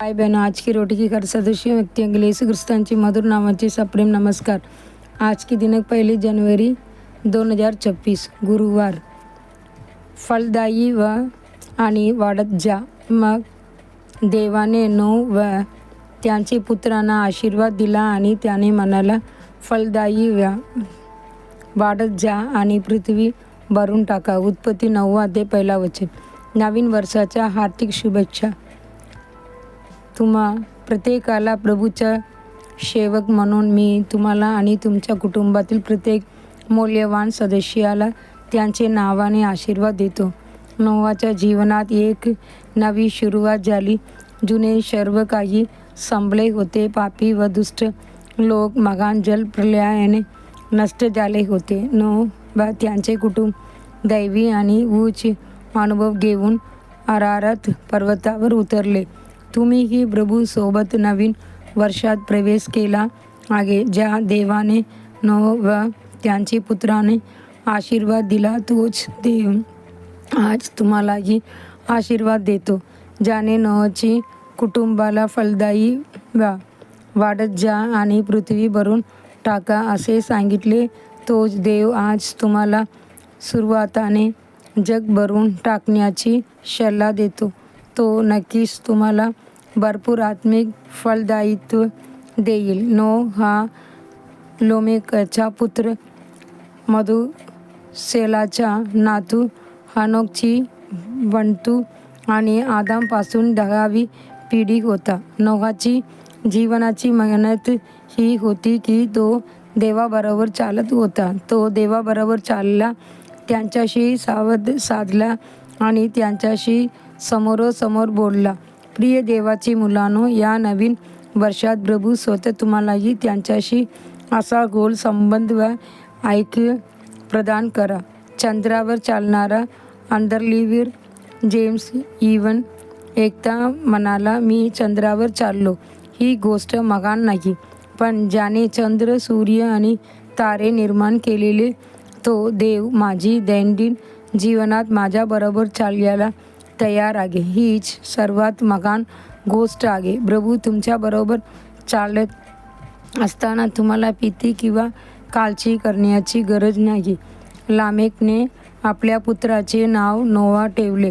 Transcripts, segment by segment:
भाई बहनों, आज की रोटी की घर सदस्य व्यक्ति अंग्लेसी क्रिस्तांची मधुर नावाचे सप्रेम नमस्कार। आज की दिनांक 1 जानेवारी 2026 गुरुवार। फलदायी व आणि वाढत जा। मग देवाने नोह व त्यांचे पुत्रांना आशीर्वाद दिला आणि त्याने म्हणाला, फलदायी व्हा, वाढत जा आणि पृथ्वी भरून टाका। उत्पत्ती 9 अध्याय 1 वचन। नवीन वर्षाच्या हार्दिक शुभेच्छा। तुम्हा प्रत्येकाला प्रभूचा सेवक म्हणून मी तुम्हाला आणि तुमच्या कुटुंबातील प्रत्येक मौल्यवान सदस्याला त्यांचे नावाने आशीर्वाद देतो। नोहाच्या जीवनात एक नवी सुरुवात झाली। जुने सर्व काही संपले होते। पापी व दुष्ट लोक महान जलप्रलयाने नष्ट झाले होते। नोह व त्यांचे कुटुंब दैवी आणि उच्च अनुभव घेऊन अरारत पर्वतावर उतरले। तुम्हीही प्रभू सोबत नवीन वर्षात प्रवेश केला आहे। ज्या देवाने नोह व त्यांची पुत्राने आशीर्वाद दिला, तोच देव आज तुम्हालाही आशीर्वाद देतो। ज्याने नोहची कुटुंबाला फलदायी व्हा, वाढत जा आणि पृथ्वी भरून टाका असे सांगितले, तोच देव आज तुम्हाला सुरुवाताने जग भरून टाकण्याची सल्ला देतो। तो नक्कीच तुम्हाला भरपूर आत्मिक फलदायित्व देईल। नोह हा लोमेकचा पुत्र, मधुसेलाचा नातू, हनोकची बंधू आणि आदामपासून 10वी पिढी होता। नोहाची जीवनाची मेहनत ही होती की तो देवाबरोबर चालत होता। तो देवाबरोबर चालला, त्यांच्याशी संवाद साधला आणि त्यांच्याशी समोरासमोर बोलला। प्रिय देवाची मुलांनो, या नवीन वर्षात प्रभू स्वतः तुम्हालाही त्यांच्याशी असा गोल संबंध व ऐक्य प्रदान करा। चंद्रावर चालणारा अंधरवीर जेम्स इवन एकदा म्हणाला, मी चंद्रावर चाललो। ही गोष्ट महान नाही, पण ज्याने चंद्र, सूर्य आणि तारे निर्माण केलेले तो देव माझी दैनंदिन जीवनात माझ्याबरोबर चालायला तयार आहे। हीच सर्वात महान गोष्ट आहे। प्रभू तुमच्याबरोबर चालत असताना तुम्हाला भीती किंवा काळजी करण्याची गरज नाही। लामेकने आपल्या पुत्राचे नाव नोहा ठेवले,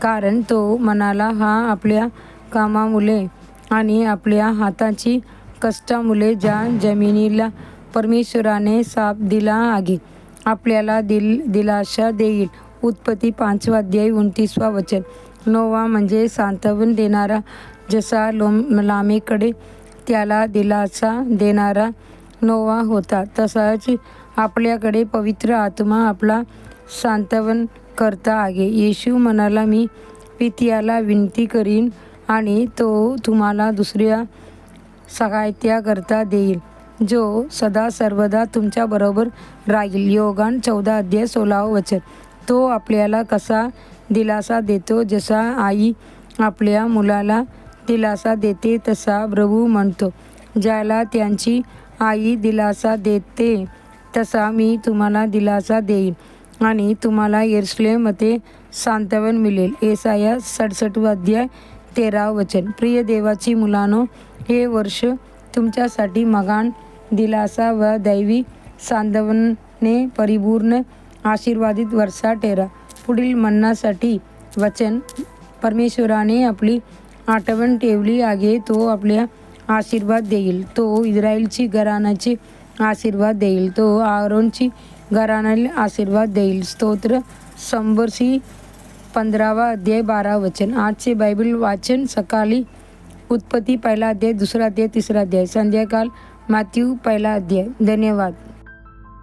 कारण तो म्हणाला, हा आपल्या कामामुळे आणि आपल्या हाताची कष्टामुळे ज्या जमिनीला परमेश्वराने शाप दिला आहे, आपल्याला दिलासा देईल। उत्पत्ती 5 अध्याय 29 वचन। नोहा म्हणजे सांत्वन देणारा। जसा लामेकडे त्याला दिलासा देणारा नोहा होता, तसाच आपल्याकडे पवित्र आत्मा आपला सांत्वन करता आहे। येशू म्हणाला, मी पित्याला विनंती करीन आणि तो तुम्हाला दुसऱ्या सहायत्याकरता देईल, जो सदा सर्वदा तुमच्याबरोबर राहील। योहान 14 अध्याय 16 वचन। तो आपल्याला कसा दिलासा देतो? जसा आई आपल्या मुलाला दिलासा देते, तसा प्रभू म्हणतो, ज्याला त्यांची आई दिलासा देते, तसा मी तुम्हाला दिलासा देईन आणि तुम्हाला यरूशलेममध्ये सांत्वन मिळेल। येसाया 67 अध्याय 13 वचन। प्रिय देवाची मुलांनो, हे वर्ष तुमच्यासाठी महान दिलासा व दैवी सांत्वनाने परिपूर्ण आशीर्वादित वर्ष ठरा। पुढील म्हणण्यासाठी वचन, परमेश्वराने आपली आठवण ठेवली आहे, तो आपल्या आशीर्वाद देईल। तो इस्रायलची घराण्याचे आशीर्वाद देईल। तो आरोनची घराण्याला आशीर्वाद देईल। स्तोत्र संवर्षी 15 अध्याय 12 वचन। आजचे बायबल वाचन सकाळी उत्पत्ती 1 अध्याय, 2 अध्याय, 3 अध्याय। संध्याकाळ मत्ती 1 अध्याय। धन्यवाद।